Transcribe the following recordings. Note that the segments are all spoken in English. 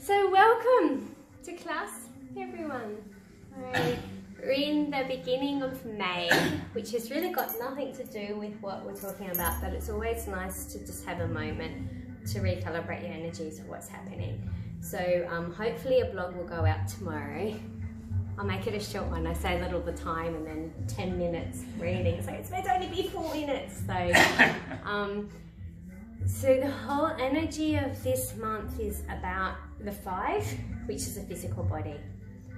So welcome to class, everyone. We're in the beginning of May, which has really got nothing to do with what we're talking about, but it's always nice to just have a moment to recalibrate your energies of what's happening. So hopefully a blog will go out tomorrow. I'll make it a short one. I say that all the time, and then 10 minutes reading. So it's meant to only be 4 minutes. So the whole energy of this month is about the 5, which is a physical body.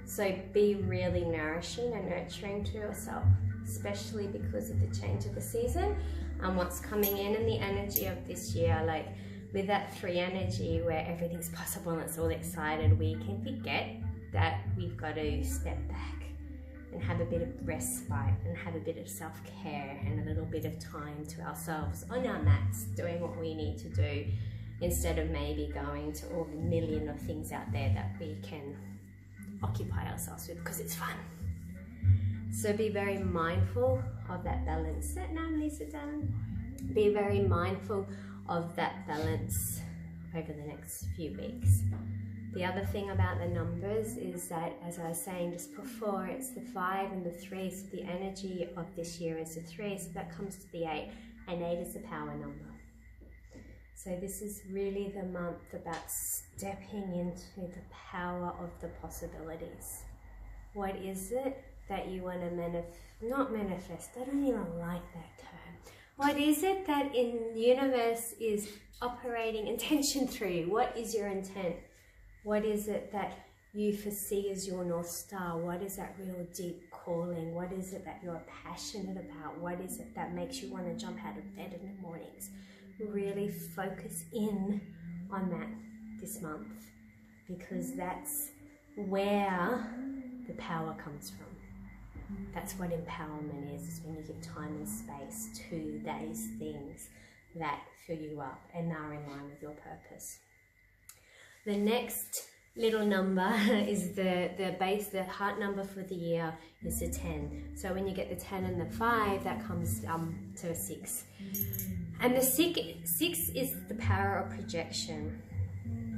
So be really nourishing and nurturing to yourself, especially because of the change of the season and what's coming in, and the energy of this year. Like with that 3 energy where everything's possible and it's all excited, we can forget that we've got to step back and have a bit of respite and have a bit of self-care and a little bit of time to ourselves on our mats, doing what we need to do, instead of maybe going to all the million of things out there that we can occupy ourselves with because it's fun. So be very mindful of that balance. Sit down, Lisa, down. Be very mindful of that balance over the next few weeks. The other thing about the numbers is that, as I was saying just before, it's the 5 and the 3, so the energy of this year is the 3, so that comes to the 8, and 8 is the power number. So this is really the month about stepping into the power of the possibilities. What is it that you want to not manifest, I don't even like that term. What is it that in the universe is operating intention through? What is your intent? What is it that you foresee as your North Star? What is that real deep calling? What is it that you're passionate about? What is it that makes you want to jump out of bed in the mornings? Really focus in on that this month, because that's where the power comes from. That's what empowerment is when you give time and space to those things that fill you up and are in line with your purpose. The next little number is the heart number for the year is the 10. So when you get the 10 and the 5, that comes to a 6. And the 6 is the power of projection.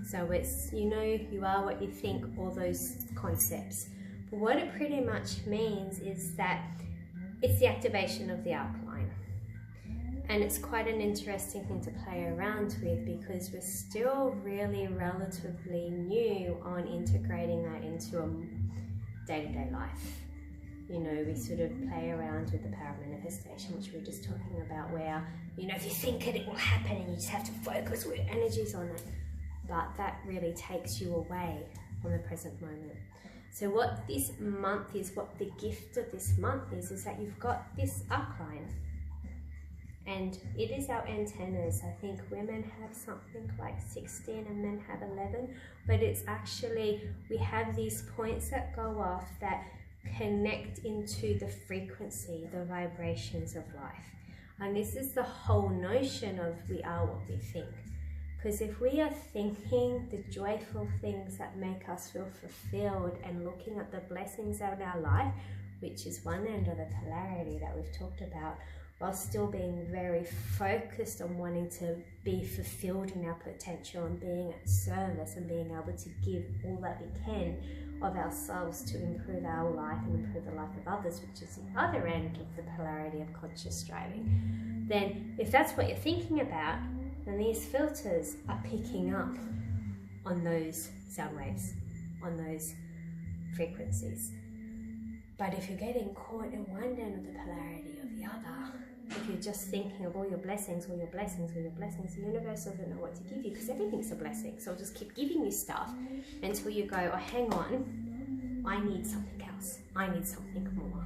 So it's, you are what you think, all those concepts. But what it pretty much means is that it's the activation of the outline. And it's quite an interesting thing to play around with, because we're still really relatively new on integrating that into a day-to-day life. We sort of play around with the power of manifestation, which we were just talking about, where, if you think it will happen and you just have to focus with energies on it. But that really takes you away from the present moment. So what this month is, what the gift of this month is that you've got this upline. And it is our antennas. I think women have something like 16 and men have 11. But it's actually, we have these points that go off that connect into the frequency, the vibrations of life. And this is the whole notion of we are what we think. Because if we are thinking the joyful things that make us feel fulfilled and looking at the blessings of our life, which is one end of the polarity that we've talked about, while still being very focused on wanting to be fulfilled in our potential and being at service and being able to give all that we can of ourselves to improve our life and improve the life of others, which is the other end of the polarity of conscious striving. Then if that's what you're thinking about, then these filters are picking up on those sound waves, on those frequencies. But if you're getting caught in one end of the polarity or the other, if you're just thinking of all your blessings, all your blessings, all your blessings, the universe doesn't know what to give you, because everything's a blessing. So it'll just keep giving you stuff until you go, oh, hang on, I need something else. I need something more.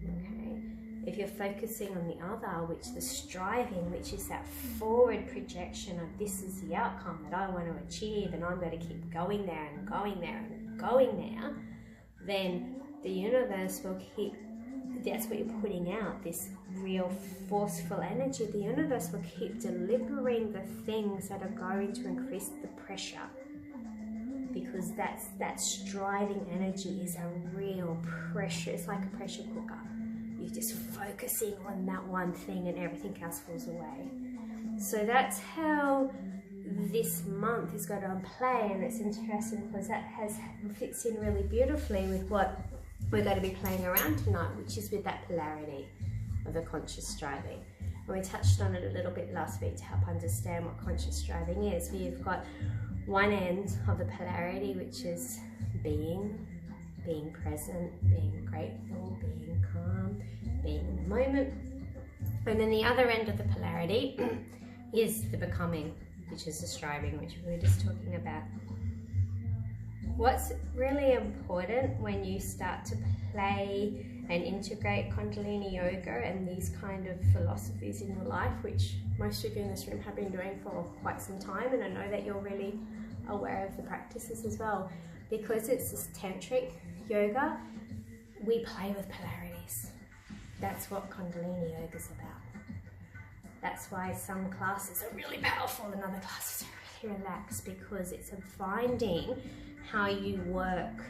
Okay. If you're focusing on the other, which the striving, which is that forward projection of this is the outcome that I want to achieve, and I'm going to keep going there and going there and going there, then the universe will keep, that's what you're putting out, this real forceful energy. The universe will keep delivering the things that are going to increase the pressure, because that striving energy is a real pressure. It's like a pressure cooker. You're just focusing on that one thing and everything else falls away. So that's how this month is going to play, and it's interesting because that fits in really beautifully with what we're going to be playing around tonight, which is with that polarity of the conscious striving. And we touched on it a little bit last week to help understand what conscious striving is. We've got one end of the polarity, which is being present, being grateful, being calm, being in the moment. And then the other end of the polarity is the becoming, which is the striving, which we were just talking about. What's really important when you start to play and integrate Kundalini Yoga and these kind of philosophies in your life, which most of you in this room have been doing for quite some time, and I know that you're really aware of the practices as well, because it's this tantric yoga, we play with polarities. That's what Kundalini Yoga is about. That's why some classes are really powerful and other classes are really relaxed, because it's finding how you work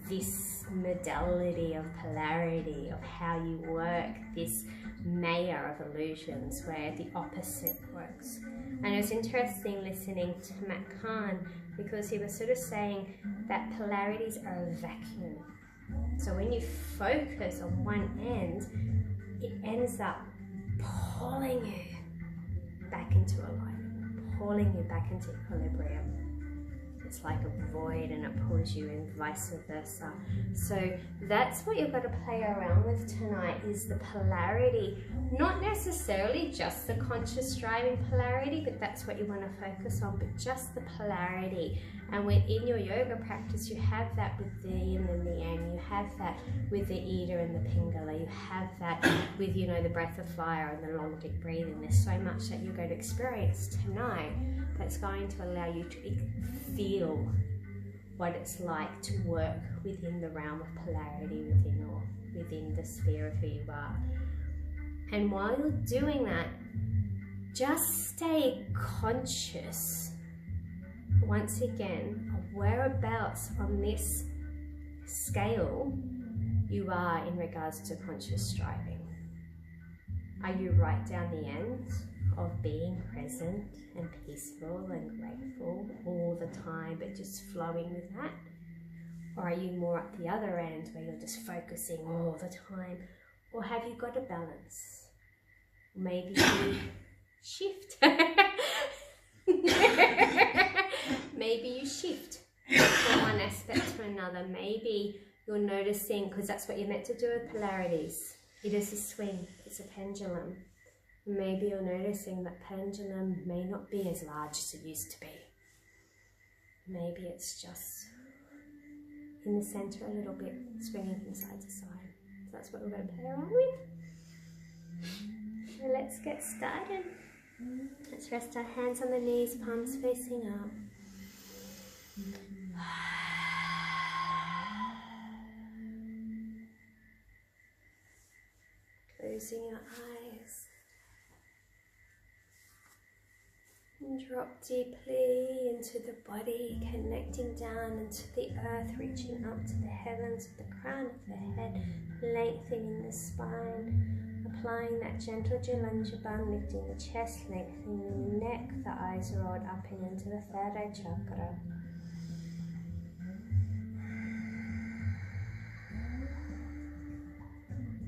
this modality of polarity, of how you work this maya of illusions where the opposite works. And it was interesting listening to Matt Kahn, because he was sort of saying that polarities are a vacuum. So when you focus on one end, it ends up pulling you back into alignment, pulling you back into equilibrium. It's like a void and it pulls you in, vice versa. So that's what you've got to play around with tonight, is the polarity. Not necessarily just the conscious striving polarity, but that's what you want to focus on, but just the polarity. And within your yoga practice, you have that with the yin and the yang, you have that with the Ida and the Pingala, you have that with, you know, the breath of fire and the long deep breathing. There's so much that you're going to experience tonight that's going to allow you to feel what it's like to work within the realm of polarity within the sphere of who you are. And while you're doing that, just stay conscious once again of whereabouts on this scale you are in regards to conscious striving. Are you right down the end of being present and peaceful and grateful all the time, but just flowing with that? Or are you more at the other end where you're just focusing all the time? Or have you got a balance? Maybe you shift. Maybe you shift from one aspect to another. Maybe you're noticing, because that's what you're meant to do with polarities. It is a swing, it's a pendulum. Maybe you're noticing that pendulum may not be as large as it used to be. Maybe it's just in the center a little bit, swinging from side to side. So that's what we're going to play around with. So let's get started. Let's rest our hands on the knees, palms facing up. Closing your eyes. And drop deeply into the body, connecting down into the earth, reaching up to the heavens with the crown of the head, lengthening the spine, applying that gentle Jalanjaban, lifting the chest, lengthening the neck, the eyes rolled up and into the third eye chakra.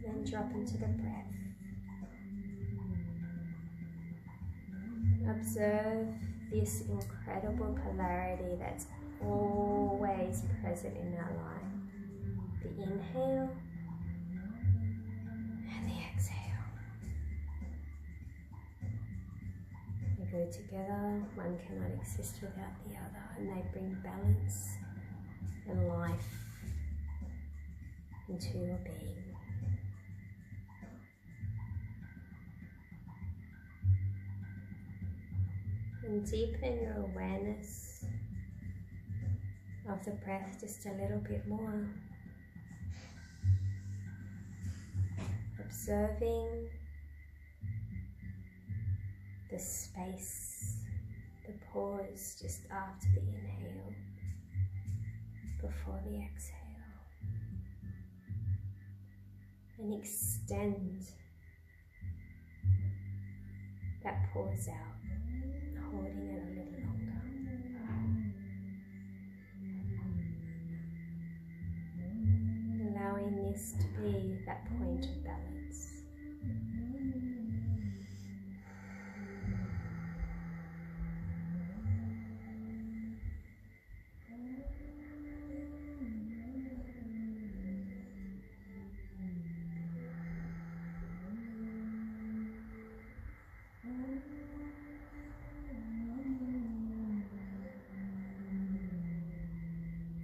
Then drop into the breath. Observe this incredible polarity that's always present in our life. The inhale and the exhale. They go together, one cannot exist without the other, and they bring balance and life into your being. And deepen your awareness of the breath just a little bit more. Observing the space, the pause just after the inhale, before the exhale. And extend that pause out, holding it that point of balance.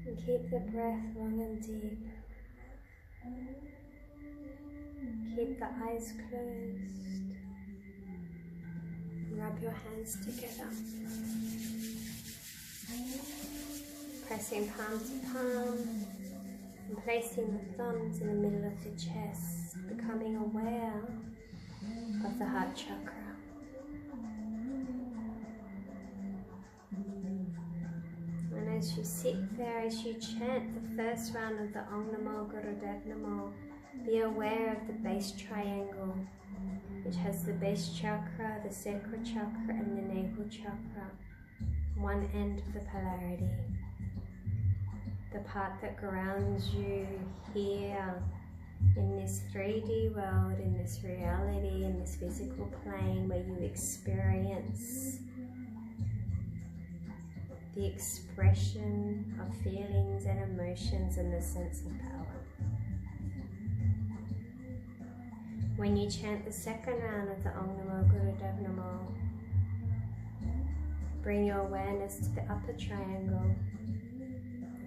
And keep the breath long and deep. Keep the eyes closed. Rub your hands together. Pressing palm to palm and placing the thumbs in the middle of the chest, becoming aware of the heart chakra. And as you sit there, as you chant the first round of the Om Namo Gurudev Namo, be aware of the base triangle, which has the base chakra, the sacral chakra, and the navel chakra, one end of the polarity. The part that grounds you here in this 3D world, in this reality, in this physical plane where you experience the expression of feelings and emotions and the sense of power. When you chant the second round of the Om Namo Gurudev Namo, bring your awareness to the upper triangle,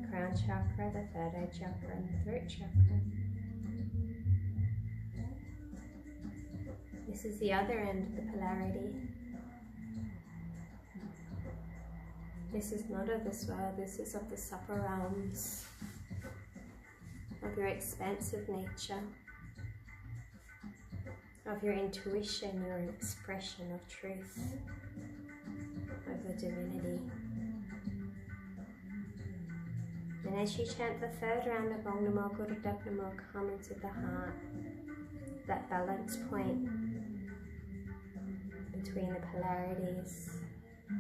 the crown chakra, the third eye chakra, and the throat chakra. This is the other end of the polarity. This is not of this world, this is of the supper realms, of your expansive nature, of your intuition, your expression of truth, of your divinity. And as you chant the third round of Om Namo Gurudev Namo, come into the heart, that balance point between the polarities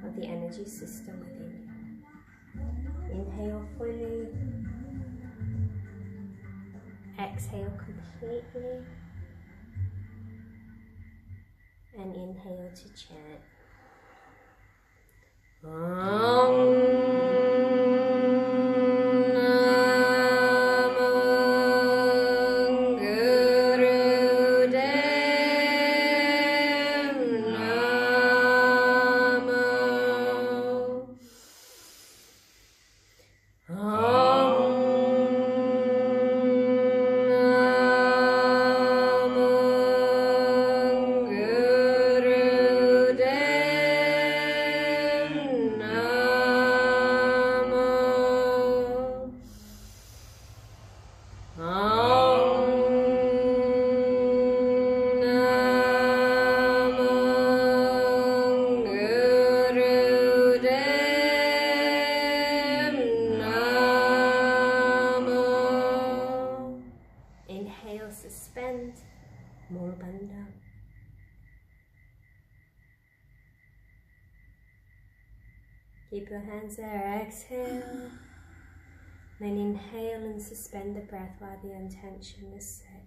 of the energy system within you. Inhale fully, exhale completely, and inhale to chant. Keep your hands there, exhale, then inhale and suspend the breath while the intention is set.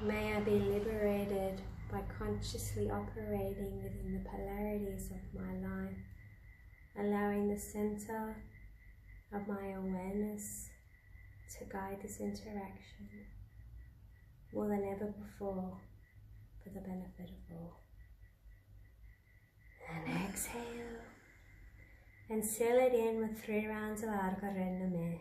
May I be liberated by consciously operating within the polarities of my life, allowing the center of my awareness to guide this interaction more than ever before, for the benefit of all. And exhale, and seal it in with 3 rounds of Argarename.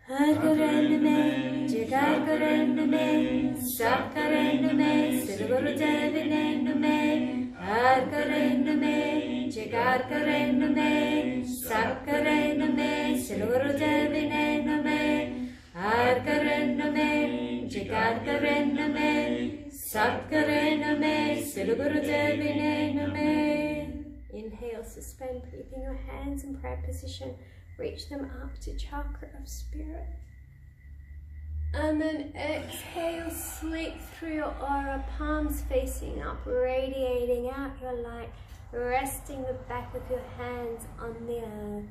Argarename, Jigargarename, Sapkarename, Silgurudeviname, Argarename, Jigargarename, Sapkarename, Silgurudeviname, Argarename, Jigargarename, Sapkarename, Silgurudeviname. Inhale, suspend, keeping your hands in prayer position. Reach them up to chakra of spirit. And then exhale, sleep through your aura, palms facing up, radiating out your light, resting the back of your hands on the earth.